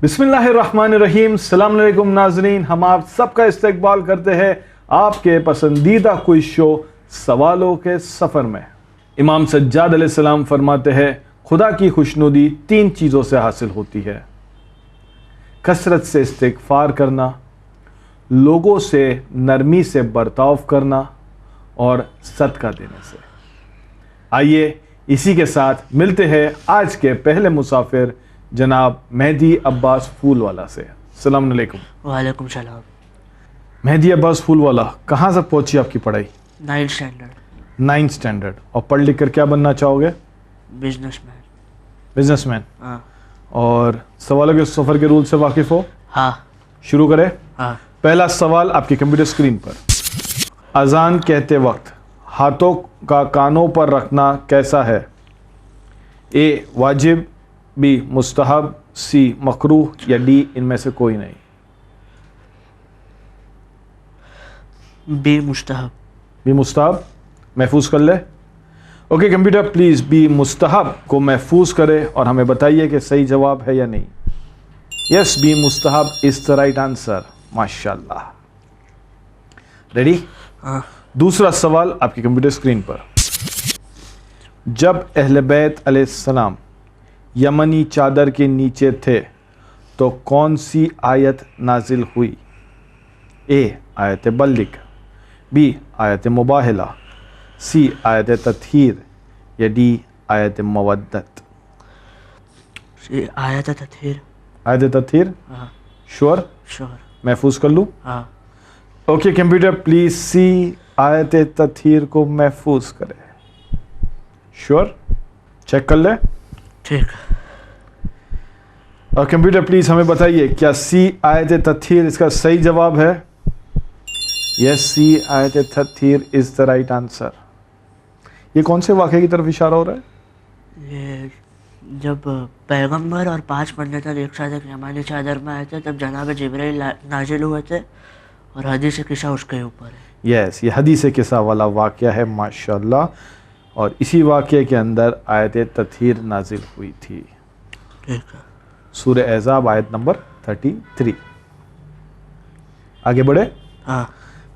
बिस्मिल्लाहिर्रहमानिर्रहीम। अस्सलाम वालेकुम नाज़रीन, हम आप सबका इस्तकबाल करते हैं आपके पसंदीदा क्विज शो सवालों के सफ़र में। इमाम सज्जाद अलैहिस्सलाम फरमाते हैं खुदा की खुशनुदी 3 चीज़ों से हासिल होती है: कसरत से इस्तिग़फ़ार करना, लोगों से नरमी से बर्ताव करना और सदका देने से। आइए इसी के साथ मिलते हैं आज के पहले मुसाफिर जनाब मेहदी अब्बास फूलवाला से। अस्सलाम वालेकुम। वालेकुम सलाम। मेहदी अब्बास फूलवाला, कहाँ तक पहुंची आपकी पढ़ाई? 9th standard. 9th standard. और पढ़ लिख कर क्या बनना चाहोगे? बिजनेसमैन। बिजनेसमैन। हाँ। और सवालों के सफ़र के रूल से वाकिफ़ हो? हाँ। शुरू करें। हाँ। पहला सवाल आपकी कंप्यूटर स्क्रीन पर। अजान कहते वक्त हाथों का कानों पर रखना कैसा है? ए वाजिब, बी मुस्तहब, सी मकरूह या डी इनमें से कोई नहीं? बी मुस्तहब। बी मुस्तहब महफूज कर ले। ओके कंप्यूटर, प्लीज़ बी मुस्तहब को महफूज करे और हमें बताइए कि सही जवाब है या नहीं। यस, बी मुस्तहब इज द राइट आंसर। माशाल्लाह। रेडी? हाँ। दूसरा सवाल आपकी कंप्यूटर स्क्रीन पर। जब अहले बैत अलैहिस्सलाम यमनी चादर के नीचे थे तो कौन सी आयत नाजिल हुई? ए आयत बल्लिक, बी आयत मुबाहला, सी आयत तत्हीर या डी आयत मवद्दत? आयत तत्हीर। आयत तत्हीर? हाँ। श्योर? श्योर। महफूज कर लूँ? हाँ। ओके कंप्यूटर, प्लीज सी आयत तत्हीर को महफूज करें। श्योर? चेक कर ले। ठीक। और कंप्यूटर प्लीज हमें बताइए क्या सी आयत तत्हीर इसका सही जवाब है? यस, सी आयत तत्हीर इज द राइट आंसर। ये कौन से वाक़े की तरफ इशारा हो रहा है? ये जब पैगंबर और 5 मंजिल एक साथ एक यमानी चादर में आए थे तब जनाब जिब्राइल नाजिल हुए थे और हदीस किस्सा उसके ऊपर है। यस, ये हदीस किस्सा वाला वाक़या है माशाल्लाह। और इसी वाक़े के अंदर आयत तत्हीर नाजिल हुई थी। ठीक है। सूरह अहज़ाब आयत नंबर 33। आगे बढ़े। हाँ।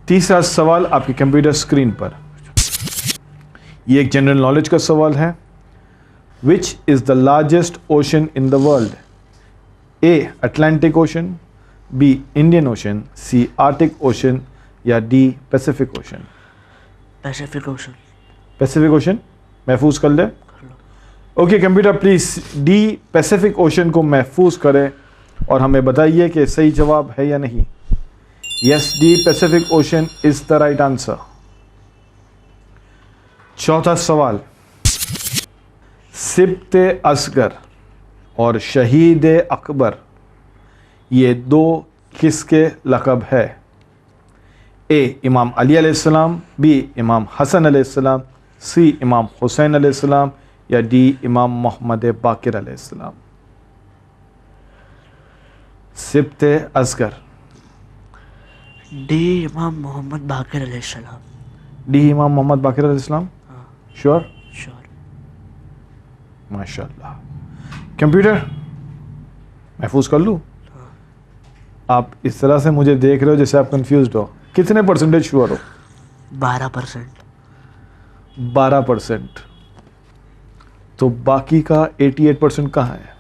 तीसरा सवाल आपकी कंप्यूटर स्क्रीन पर। ये एक जनरल नॉलेज का सवाल है। Which is the largest ocean in the world? A Atlantic ocean, B Indian ocean, C Arctic ocean या D Pacific ocean? Pacific ocean. Pacific ocean महफूज कर ले। Okay computer, please D Pacific ocean को महफूज करें और हमें बताइए कि सही जवाब है या नहीं। Yes, D Pacific ocean is the right answer. चौथा सवाल। सिब्ते असगर और शहीद अकबर ये 2 किसके लक़ब है? ए इमाम अली अलैहिस्सलाम, बी इमाम हसन अलैहिस्सलाम, सी इमाम हुसैन अलैहिस्सलाम या डी इमाम मोहम्मद बाकिर अलैहिस्सलाम? सिब्ते असगर। डी इमाम मोहम्मद बाकिर अलैहिस्सलाम। डी इमाम मोहम्मद बाकिर अलैहिस्सलाम? हाँ। श्योर? श्योर। माशाल्लाह। कंप्यूटर महफूज कर लूँ? हाँ। आप इस तरह से मुझे देख रहे हो जैसे आप कंफ्यूज हो। कितने परसेंटेज श्योर हो? 12%। 12%। तो बाकी का 88% कहाँ है?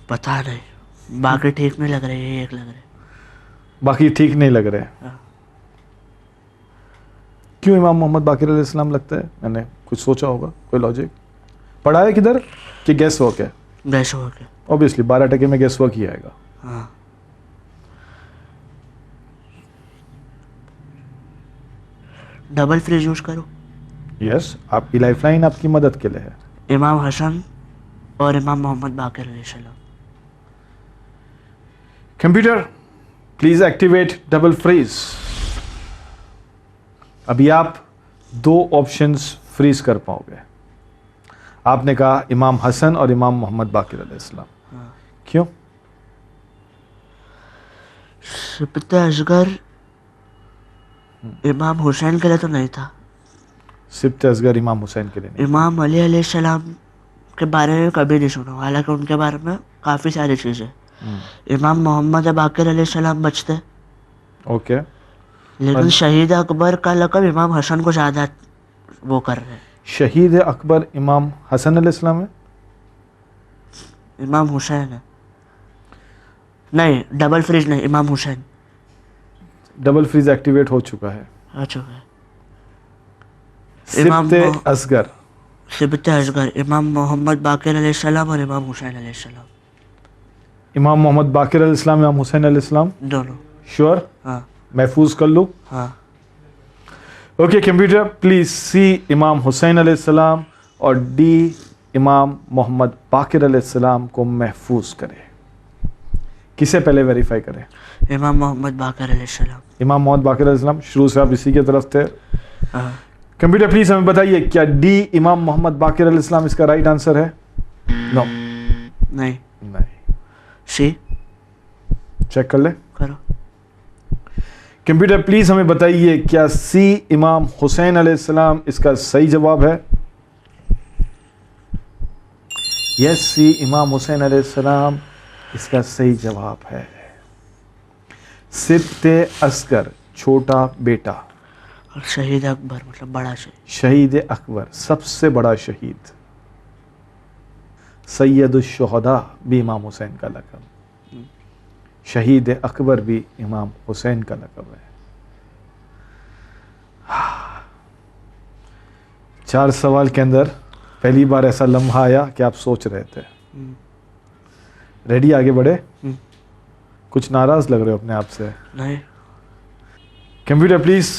पता नहीं, बाकी ठीक नहीं लग रहे, ये एक लग रहे। बाकी ठीक नहीं लग रहे। हाँ। क्यों इमाम मोहम्मद बाकिर अलैहिस्सलाम लगता है? मैंने कुछ सोचा होगा, कोई लॉजिक? पढ़ा है किधर कि गैस वर्क है? गैस हो गया। ऑब्वियसली 12% में गैस वर्क ही आएगा। हाँ। डबल फ्रीज यूज करो। यस, आपकी लाइफलाइन आपकी मदद के लिए है। इमाम हसन और इमाम मोहम्मद बाकिर अलैहिस्सलाम। Computer please activate double freeze. अभी आप 2 ऑप्शंस फ्रीज कर पाओगे। आपने कहा इमाम हसन और इमाम मोहम्मद बाकिर अलैहिस्सलाम। हाँ। क्यों? सिब्ते असगर इमाम हुसैन के लिए तो नहीं था। सिब्ते असगर इमाम हुसैन के लिए नहीं। इमाम अली अलैहिस्सलाम के बारे में कभी नहीं सुना, हालांकि उनके बारे में काफ़ी सारी चीज़ें امام محمد باقر علیہ السلام بچتے, اوکے, لیکن شہید اکبر کا لقب امام حسن کو زیادہ وہ کر رہے ہیں. شہید اکبر امام حسن علیہ السلام ہے, امام حسین ہے, نہیں ڈبل فریز نہیں, امام حسین. ڈبل فریز ایکٹیویٹ ہو چکا ہے. اچھا امام سبت اصغر, سبت اصغر امام محمد باقر علیہ السلام اور امام حسین علیہ السلام, امام محمد باقر علیہ السلام, امام حسین علیہ السلام. دونوں. شیور, ہاں محفوظ کر لوں. ہاں. اوکے کمپیوٹر پلیز سی امام حسین علیہ السلام اور ڈی امام محمد باقر علیہ السلام کو محفوظ کرے. کسے پہلے ویریفائی کرے؟ امام محمد باقر علیہ السلام. امام محمد باقر علیہ السلام, شروع سے آپ اسی کی طرف تھے. ہاں. کمپیوٹر پلیز ہمیں بتائیے کیا ڈی امام محمد باقر علیہ السلام اس کا رائٹ آنسر ہے؟ نو, نہیں. نہیں. سی چیک کر لیں. کرو. کمپیوٹر پلیز ہمیں بتائیے کیا سی امام حسین علیہ السلام اس کا صحیح جواب ہے؟ یس, سی امام حسین علیہ السلام اس کا صحیح جواب ہے. سبت اصغر چھوٹا بیٹا, اور شہید اکبر مطلب بڑا شہید. شہید اکبر سب سے بڑا شہید, سید الشہداء بھی امام حسین کا لقب, شہید اکبر بھی امام حسین کا لقب ہے. 4 سوال کے اندر پہلی بار ایسا لمحہ آیا کہ آپ سوچ رہے تھے. ریڈی, آگے بڑھے. کچھ ناراض لگ رہے ہو اپنے آپ سے. نہیں. کمپیوٹر پلیز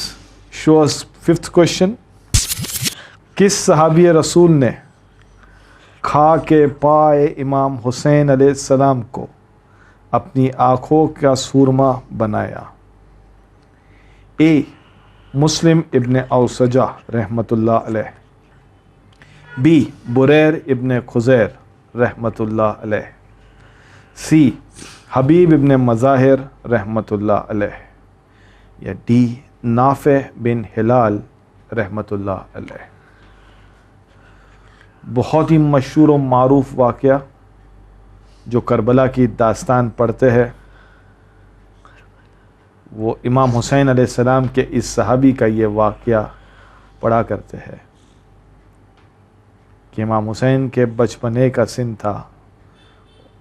شو اس 5th کوشچن. کس صحابی رسول نے کھا کے پائے امام حسین علیہ السلام کو اپنی آنکھوں کا سورما بنایا؟ اے مسلم ابن اوسجہ رحمۃ اللہ علیہ, بی بریر ابن خزیر رحمۃ اللہ علیہ, سی حبیب ابن مظاہر رحمۃ اللہ علیہ, یا ڈی نافع بن ہلال رحمۃ اللہ علیہ. بہت ہی مشہور و معروف واقعہ جو کربلا کی داستان پڑھتے ہیں وہ امام حسین علیہ السلام کے اس صحابی کا یہ واقعہ پڑھا کرتے ہیں کہ امام حسین کے بچپنے کا سن تھا.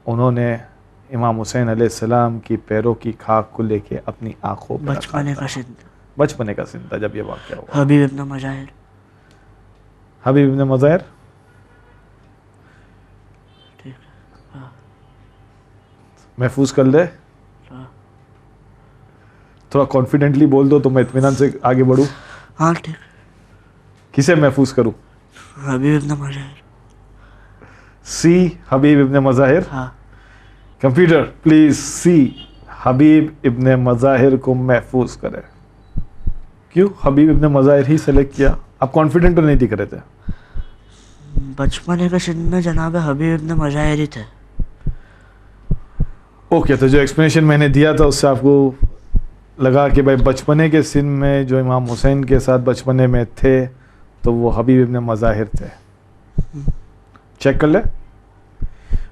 انہوں نے امام حسین علیہ السلام کی پیروں کی خاک کو لے کے اپنی آنکھوں پہ بچپنے کا سن تھا. بچپنے کا سن تھا جب یہ واقعہ ہوا. حبیب ابن مظاہر. حبیب ابن مظاہر, ٹھیک ہے. محفوظ کر لے. تھوڑا کانفیڈنٹلی بول دو تو میں اطمینان سے آگے بڑھوں. ہاں ٹھیک. کسے محفوظ کروں؟ حبیب ابن مظاہر. سی حبیب ابن مظاہر. ہاں. کمپیوٹر پلیز سی حبیب ابن مظاہر کو محفوظ کرے. کیوں حبیب ابن مظاہر ہی سلیکٹ کیا؟ آپ کانفیڈنٹ تو نہیں دکھ رہے تھے. بچپنے کے سن میں جناب حبیب ابن مظاہر ہی تھے. اوکے, تو جو ایکسپلینیشن میں نے دیا تھا اس سے آپ کو لگا کہ بھائی بچپنے کے سن میں جو امام حسین کے ساتھ بچپنے میں تھے تو وہ حبیب ابن مظاہر تھے. چیک کر لیں.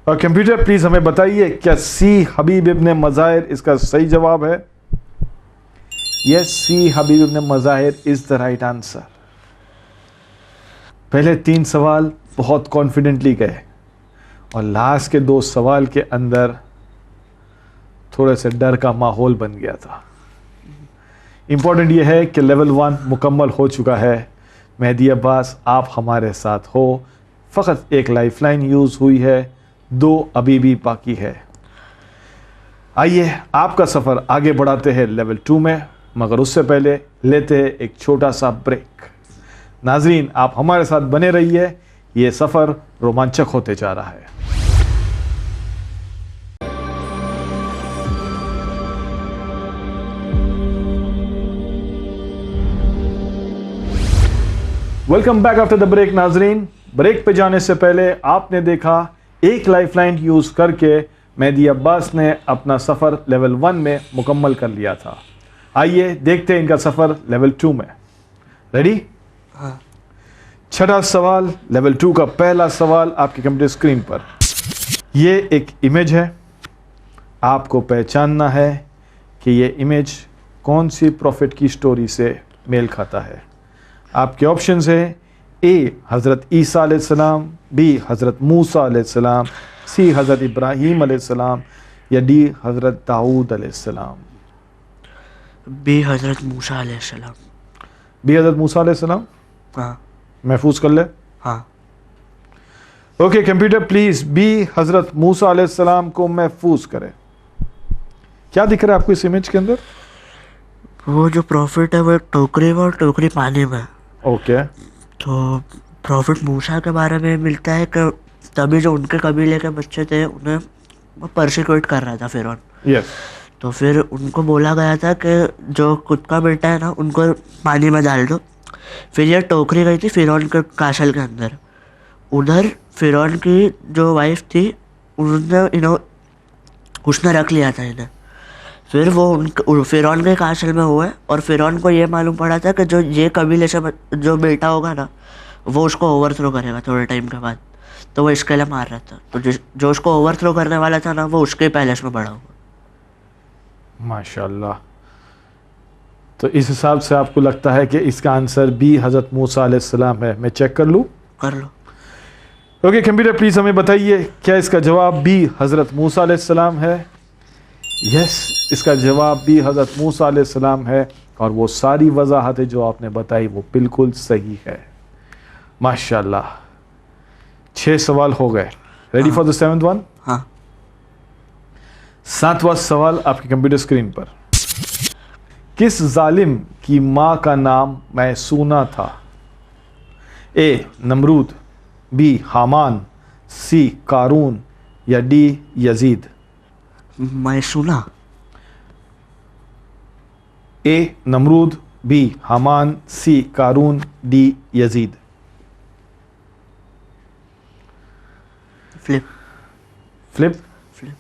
اور کمپیوٹر پلیز ہمیں بتائیے کیا سی حبیب ابن مظاہر اس کا صحیح جواب ہے؟ یس, سی حبیب ابن مظاہر از دا رائٹ آنسر. پہلے 3 سوال بہت کانفیڈنٹلی گئے اور لاسٹ کے 2 سوال کے اندر تھوڑے سے ڈر کا ماحول بن گیا تھا. امپورٹنٹ یہ ہے کہ لیول 1 مکمل ہو چکا ہے. مہدی عباس آپ ہمارے ساتھ ہو. فقط ایک لائف لائن یوز ہوئی ہے, 2 ابھی بھی باقی ہے. آئیے آپ کا سفر آگے بڑھاتے ہیں لیول 2 میں, مگر اس سے پہلے لیتے ہیں ایک چھوٹا سا بریک. ناظرین آپ ہمارے ساتھ بنے رہیے, یہ سفر رومانچک ہوتے جا رہا ہے. Welcome back after the break. ناظرین بریک پہ جانے سے پہلے آپ نے دیکھا ایک لائف لائن یوز کر کے مہدی عباس نے اپنا سفر لیول 1 میں مکمل کر لیا تھا. آئیے دیکھتے ہیں ان کا سفر لیول 2 میں. ریڈی؟ ہاں. 6واں سوال لیول 2 کا پہلا سوال آپ کے کمپیوٹر اسکرین پر. یہ ایک امیج ہے आपको पहचानना है कि ये इमेज कौन सी प्रॉफिट की स्टोरी से मेल खाता है. आपके ऑप्शंस है ए हज़रत ईसा अलैहिस्सलाम, बी हज़रत मूसा अलैहिस्सलाम, सी हज़रत इब्राहीम अलैहिस्सलाम या डी हज़रत दाऊद अलैहिस्सलाम. बी हज़रत मूसा अलैहिस्सलाम. बी हज़रत मूसा अलैहिस्सलाम हाँ महफूज कर ले. हाँ. ओके कंप्यूटर प्लीज बी हज़रत मूसा अलैहिस्सलाम को महफूज करें. क्या दिख रहा है आपको इस इमेज के अंदर? वो जो प्रॉफिट है वो एक टोकरी में और टोकरी पानी में. ओके तो प्रॉफिट मूसा के बारे में मिलता है कि तभी जो उनके कबीले के बच्चे थे उन्हें वो परसिक्यूट कर रहा था फिरौन. यस तो फिर उनको बोला गया था कि जो खुद का बेटा है ना उनको पानी में डाल दो. फिर ये टोकरी गई थी फिरौन के कासल के अंदर. उधर फिरौन की जो वाइफ थी उसने रख लिया था इन्हें. फिर वो फिरौन के कासल में हुए और फिरौन को ये मालूम पड़ा था कि जो ये कबीले से जो बेटा होगा ना वो उसको ओवरथ्रो करेगा थोड़े टाइम के बाद. तो वो इसके लिए मार रहा था. तो जो उसको ओवरथ्रो करने वाला था ना वो उसके पैलेस में बड़ा हुआ. माशाल्लाह. तो इस हिसाब से आपको लगता है कि इसका आंसर बी हज़रत मूसा अलैहिस्सलाम है. मैं चेक कर लूँ? कर लो. ओके कंप्यूटर प्लीज हमें बताइए क्या इसका जवाब बी हज़रत मूसा अलैहिस्सलाम है? यस इसका जवाब बी हज़रत मूसा अलैहिस्सलाम है और वो सारी वजाहतें जो आपने बताई वो बिल्कुल सही है. माशाल्लाह. 6 सवाल हो गए. Ready for the 7th one? हाँ. 7वां सवाल आपकी कंप्यूटर स्क्रीन पर. किस जालिम की माँ का नाम मैसूना था? ए नमरूद, बी हामान, सी कारून या डी यजीद. मैसूना. ए नमरूद, बी हामान, सी कारून, डी यजीद. Flip. Flip. Flip.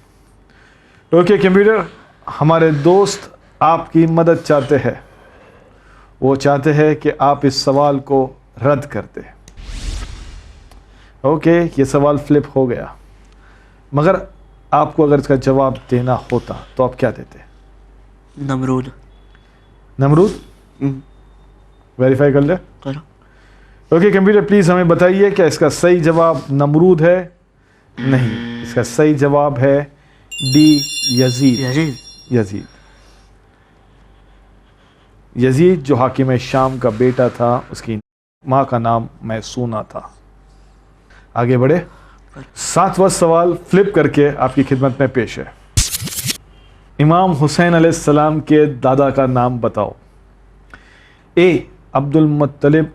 Okay computer हमारे दोस्त आपकी मदद चाहते हैं. वो चाहते हैं कि आप इस सवाल को रद्द कर दें. ओके ये सवाल फ्लिप हो गया. मगर आपको अगर इसका जवाब देना होता तो आप क्या देते? नमरूद. नमरूद वेरीफाई कर ले. करो. ओके कंप्यूटर प्लीज हमें बताइए क्या इसका सही जवाब नमरूद है? नहीं, इसका सही जवाब है D Yazid. Yazid. Yazid. Yazid जो हाकिम शाम का बेटा था उसकी माँ का नाम मैसूना था. आगे बढ़े. 7वां सवाल फ्लिप करके आपकी खिदमत में पेश है. इमाम हुसैन अलैहिस्सलाम के दादा का नाम बताओ. ए अब्दुल मुत्तलिब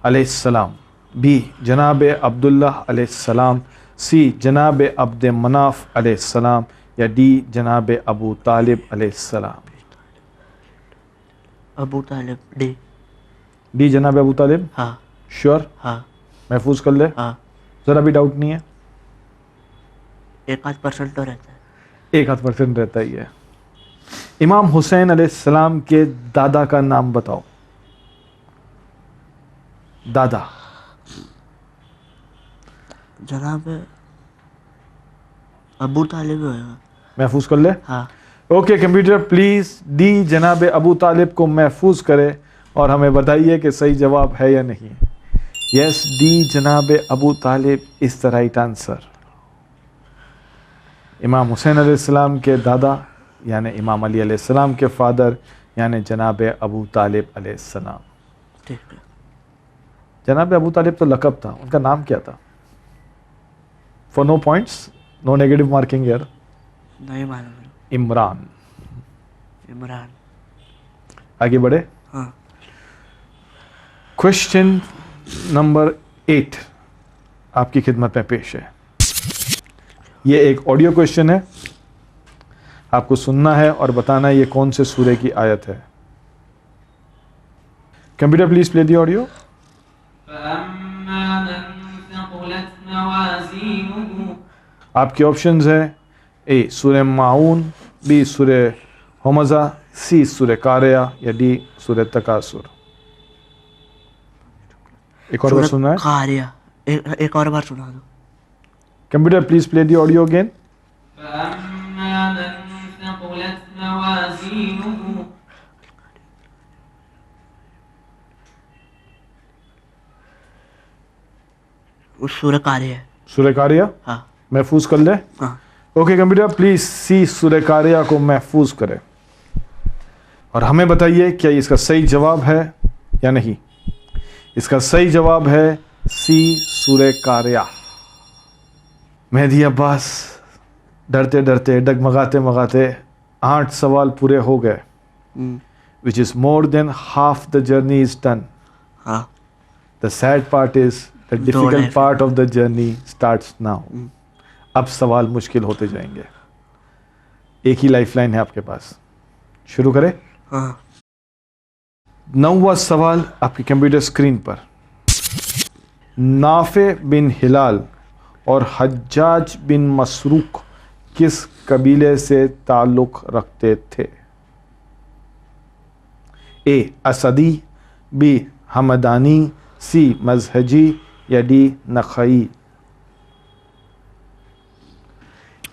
अलैहिस्सलाम, बी जनाब अब्दुल्लाह अलैहिस्सलाम, सी जनाब अब्द मनाफ अलैहिस्सलाम या डी जनाब अबू तालिब अलैहिस्सलाम. अबू तालिब. डी. डी जनाब अबू तालिब. हाँ. श्योर? हाँ. महफूज कर ले. हाँ. ज़रा भी डाउट नहीं है? 1-8% तो रहता है. 1-8% रहता ही है. इमाम हुसैन अलैहिस्सलाम के दादा का नाम बताओ. दादा. जनाब अबू तालिब होगा. महफूज कर ले. हाँ. ओके कंप्यूटर प्लीज डी जनाब अबू तालिब को महफूज करे और हमें बताइए कि सही जवाब है या नहीं. यस डी जनाब अबू तालिब इज द राइट आंसर. इमाम हुसैन अलैहिस्सलाम के दादा यानी इमाम अली अलैहिस्सलाम के फादर यानी जनाब अबू तालिब अलैहिस्सलाम. ठीक है. जनाब अबू तालिब तो लक़ब था, उनका नाम क्या था? For no points, no negative marking यार. नहीं मालूम. इमरान. इमरान. आगे बढ़े. हाँ. क्वेश्चन नंबर 8 आपकी खिदमत में पेश है. ये एक ऑडियो क्वेश्चन है. आपको सुनना है और बताना है ये कौन से सूरे की आयत है. Computer please play the audio. आपके ऑप्शंस है ए सूरे माऊन, बी सूरे हमज़ा, सी सूरे कारिया या डी सूरे तकासुर. एक और बार सुनना है. कारिया. एक और बार सुना दो. Computer please play the audio again. فأما उस सूर्य कार्य है। सूर्य कारिया हाँ महफूज कर ले। हाँ ओके कंप्यूटर प्लीज सी सूर्य कारिया को महफूज करें और हमें बताइए क्या इसका सही जवाब है या नहीं। इसका सही जवाब है सी सूर्य कारिया। मेहदी अब्बास डरते डरते डगमगाते मगाते 8 सवाल पूरे हो गए, which is more than half the journey is done. हाँ The sad part is the difficult part of the journey starts now. अब सवाल मुश्किल होते जाएंगे। एक ही लाइफलाइन है आपके पास, शुरू करें। हाँ 9वां सवाल आपकी कंप्यूटर स्क्रीन पर। नाफे बिन हिलाल और हज्जाज बिन मसरूक किस कबीले से ताल्लुक रखते थे। ए असदी, बी हमदानी, सी मजहजी या डी नखई।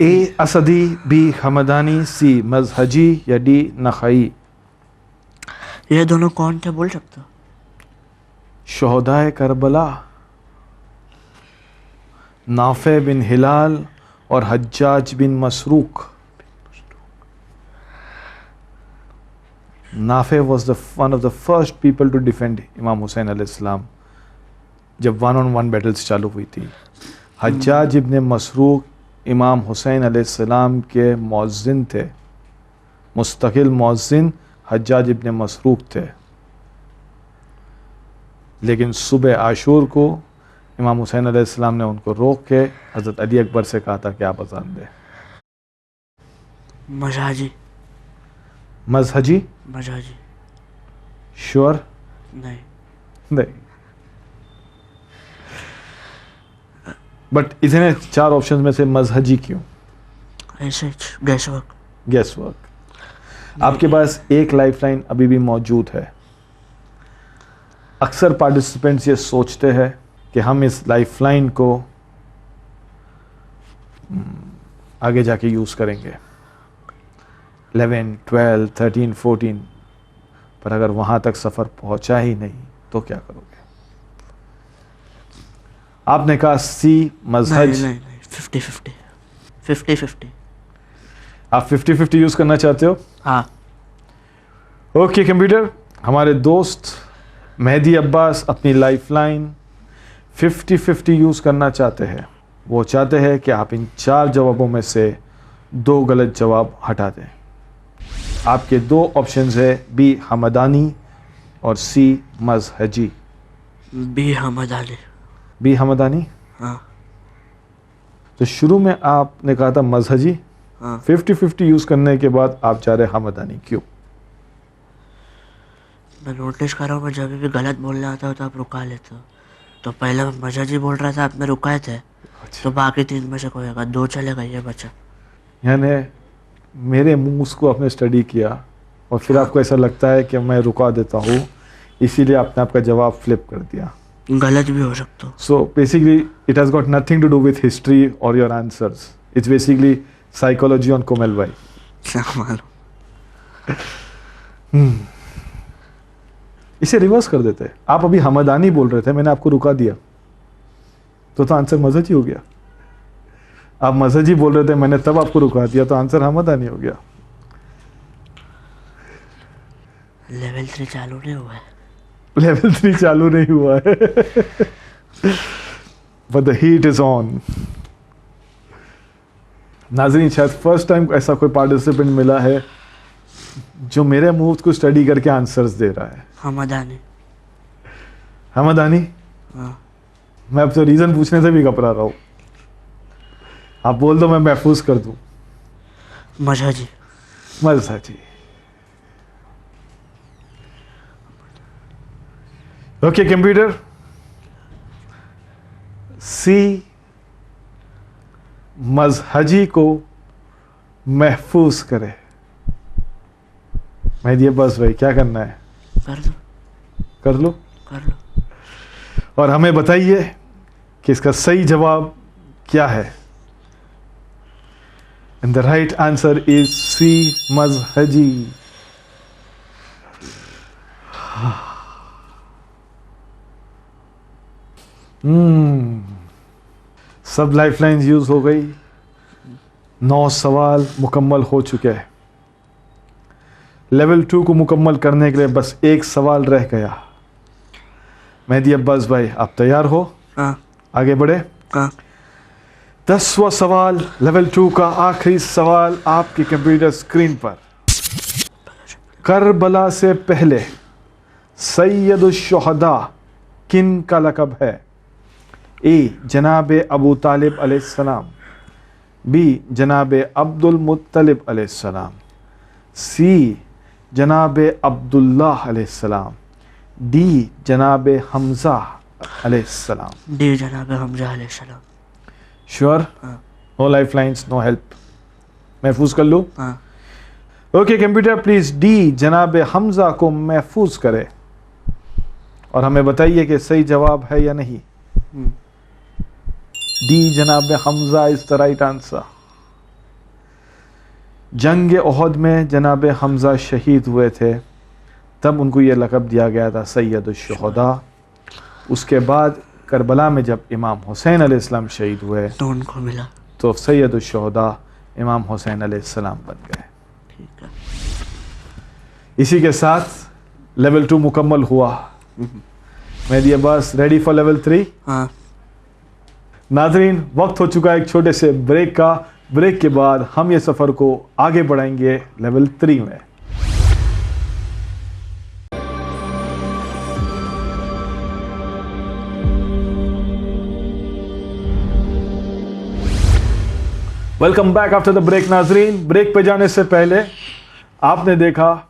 ए असदी, बी हमदानी, सी मजहजी या डी नखई। ये दोनों कौन थे बोल सकते हो? शोहदाए करबला नाफे बिन हिलाल और हज्जाज बिन मसरूक। Nafe was one of the first people to defend इमाम हुसैन अलैहिस्सलाम जब 1-on-1 बैटल्स चालू हुई थी। हज्जाज इब्न मसरूक इमाम हुसैन अलैहिस्सलाम के मौज़िन थे, मुस्तकिल मौज़िन हज्जाज इब्न मसरूक थे। लेकिन सुबह आशूर को इमाम हुसैन अलैहिस्सलाम ने उनको रोक के हज़रत अली अकबर से कहा था कि आप अज़ान दें। मजहजी। मजहजी मजहजी श्योर? नहीं। नहीं, बट इतने 4 ऑप्शन में से मजहजी क्यों? ऐसे गैस वर्क। Guess work. आपके पास एक लाइफलाइन अभी भी मौजूद है। अक्सर पार्टिसिपेंट्स ये सोचते हैं कि हम इस लाइफलाइन को आगे जाके यूज़ करेंगे 11, 12, 13, 14, पर अगर वहाँ तक सफ़र पहुँचा ही नहीं तो क्या करोगे? आपने कहा सी मजहज। नहीं 50-50 50-50। आप 50-50 यूज़ करना चाहते हो? हाँ ओके कंप्यूटर, हमारे दोस्त मेहदी अब्बास अपनी लाइफलाइन 50-50 यूज़ करना चाहते हैं। वो चाहते हैं कि आप इन 4 जवाबों में से 2 गलत जवाब हटा दें। आपके 2 ऑप्शंस है बी हमदानी और सी मजहजी। बी हमदानी। बी हमदानी। हाँ तो शुरू में आपने कहा था मजहजी, हाँ 50-50 यूज़ करने के बाद आप जा रहे हमदानी, क्यों? मैं नोटिस कर रहा हूँ, मैं जब भी गलत बोलने आता हूँ तो आप रुका लेते हो। तो पहले मैं मजहजी बोल रहा था, आपने रुकाए थे। तो बाकी 3 में से कोई होगा, 2 चलेगा, ये बचा। यानी मेरे मूव्स को आपने स्टडी किया और फिर आपको ऐसा लगता है कि मैं रुका देता हूँ, इसीलिए आपने आपका जवाब फ्लिप कर दिया। गलत भी हो सकता हो। So basically it has got nothing to do with history और your answers, it's basically psychology on Komal भाई। क्या मालूम। इसे रिवर्स कर देते। आप अभी हमदानी बोल रहे थे, मैंने आपको रुका दिया तो आंसर मजहजी हो गया। आप मजहजी बोल रहे थे, मैंने तब आपको रुका दिया तो आंसर हमदानी हो गया। लेवल 3 चालू नहीं हुआ है। लेवल 3 चालू नहीं हुआ है but the heat is on. नाज़रीन, शायद फर्स्ट टाइम ऐसा कोई पार्टिसिपेंट मिला है जो मेरे मूव्स को स्टडी करके आंसर्स दे रहा है। हमदानी। हमदानी? हाँ मैं अब तो रीज़न पूछने से भी घबरा रहा हूँ। आप बोल दो, मैं महफूज कर दूँ। मजहजी। मजहजी। ओके कंप्यूटर, सी मजहजी को महफूज करे। मेहदी अब्बास भाई, क्या करना है? कर दो। कर लो। कर लो। और हमें बताइए कि इसका सही जवाब क्या है। And the right answer is C मजहजी। सब लाइफ लाइन्स यूज हो गई, 9 सवाल मुकम्मल हो चुके हैं। लेवल 2 को मुकम्मल करने के लिए बस एक सवाल रह गया। मेहदी अब्बास भाई, आप तैयार हो? हाँ आगे बढ़े। हाँ 10वां सवाल, लेवल 2 का आखिरी सवाल आपकी कंप्यूटर स्क्रीन पर। करबला से पहले सैयदुश्शुहदा किन का लक़ब है? ए जनाब अबू तालिब अलैहिस्सलाम, बी जनाब अब्दुल मुत्तलिब अलैहिस्सलाम, सी जनाब अब्दुल्लाह अलैहिस्सलाम, डी जनाब हमजा अलैहिस्सलाम। डी जनाब हमजा अलैहिस्सलाम। श्योर? हाँ no life lines, no help, महफूज कर लूँ? हाँ ओके कंप्यूटर, प्लीज डी जनाब हमजा को महफूज करे और हमें बताइए कि सही जवाब है या नहीं। डी जनाब Hamza is the right answer. जंग ओहद में जनाब हमजा शहीद हुए थे, तब उनको ये लक़ब दिया गया था सैयदुश्शुहदा। उसके बाद करबला में जब इमाम हुसैन अलैहिस्सलाम शहीद हुए तो उनको मिला, तो सैयदुश्शुहदा इमाम हुसैन अलैहिस्सलाम बन गए। ठीक है। इसी के साथ लेवल 2 मुकम्मल हुआ। Mehdi Abbas, ready for level 3? हाँ नाज़रीन, वक्त हो चुका है एक छोटे से ब्रेक का। ब्रेक के बाद हम ये सफ़र को आगे बढ़ाएंगे लेवल 3 में। Welcome back after the break. नाज़रीन, ब्रेक पे जाने से पहले आपने देखा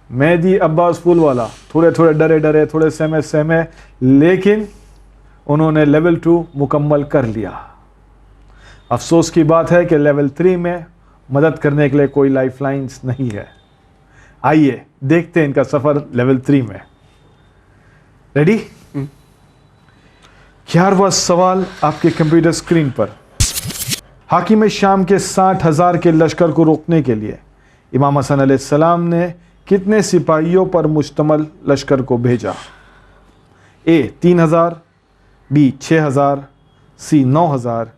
मेहदी अब्बास फूलवाला थोड़े थोड़े डरे डरे, थोड़े सहमे सहमे, लेकिन उन्होंने लेवल 2 मुकम्मल कर लिया। अफसोस की बात है कि लेवल 3 में मदद करने के लिए कोई लाइफ लाइन्स नहीं है। आइए देखते हैं इनका सफ़र लेवल 3 में। रेडी? 11वां सवाल आपके कंप्यूटर स्क्रीन पर। हाकिम शाम के 60,000 के लश्कर को रोकने के लिए इमाम हसन अलैहिस्सलाम ने कितने सिपाहियों पर मुश्तमल लश्कर को भेजा? ए 3,000, बी 6,000, सी 9,000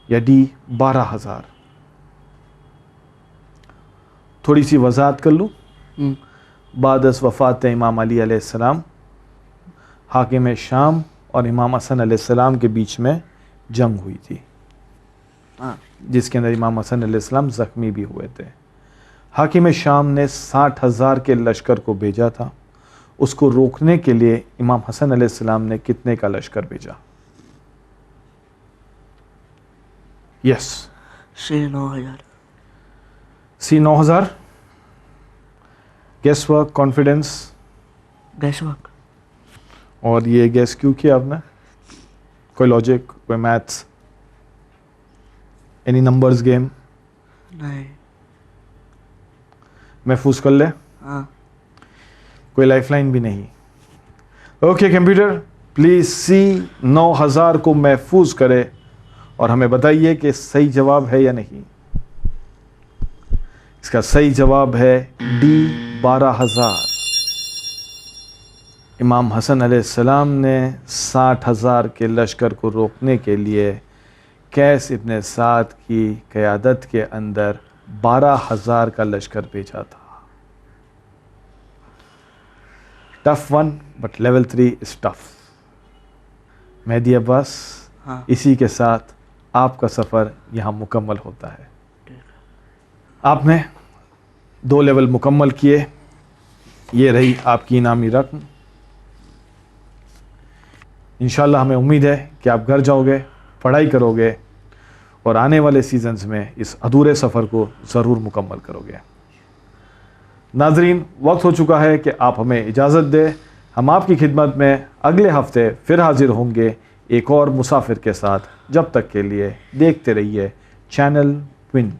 या डी 12,000? थोड़ी सी वजाहत कर लूँ। बाद वफ़ात इमाम अली अलैहिस्सलाम हाकिम शाम और इमाम हसन अलैहिस्सलाम के बीच में जंग हुई थी, जिसके अंदर इमाम हसन अलैहिस्सलाम ज़ख्मी भी हुए थे। हाकिम शाम ने 60,000 के लश्कर को भेजा था। उसको रोकने के लिए इमाम हसन अलैहिस्सलाम ने कितने का लश्कर भेजा? यस, सी 9,000। सी 9,000। Gas work, confidence? Gas work. और ये गैस क्यों किया आपने? कोई लॉजिक, कोई मैथ्स, एनी नंबर्स गेम? नहीं। महफूज कर ले? हाँ कोई लाइफलाइन भी नहीं। ओके कंप्यूटर, प्लीज सी 9,000 को महफूज करे और हमें बताइए कि सही जवाब है या नहीं। इसका सही जवाब है डी 12,000। इमाम हसन अलैहिस्सलाम ने 60,000 के लश्कर को रोकने के लिए कैस इब्न साद की क़यादत के अंदर 12,000 का लश्कर भेजा था। Tough one, but level 3 is tough. Mehdi Abbas, हाँ इसी के साथ आपका सफ़र यहाँ मुकम्मल होता है। आपने 2 लेवल मुकम्मल किए। ये रही आपकी इनामी रकम। इंशाल्लाह हमें उम्मीद है कि आप घर जाओगे, पढ़ाई करोगे और आने वाले सीजन्स में इस अधूरे सफ़र को ज़रूर मुकम्मल करोगे। नाजरीन, वक्त हो चुका है कि आप हमें इजाज़त दें। हम आपकी खिदमत में अगले हफ्ते फिर हाजिर होंगे एक और मुसाफिर के साथ। जब तक के लिए देखते रहिए चैनल ट्विन।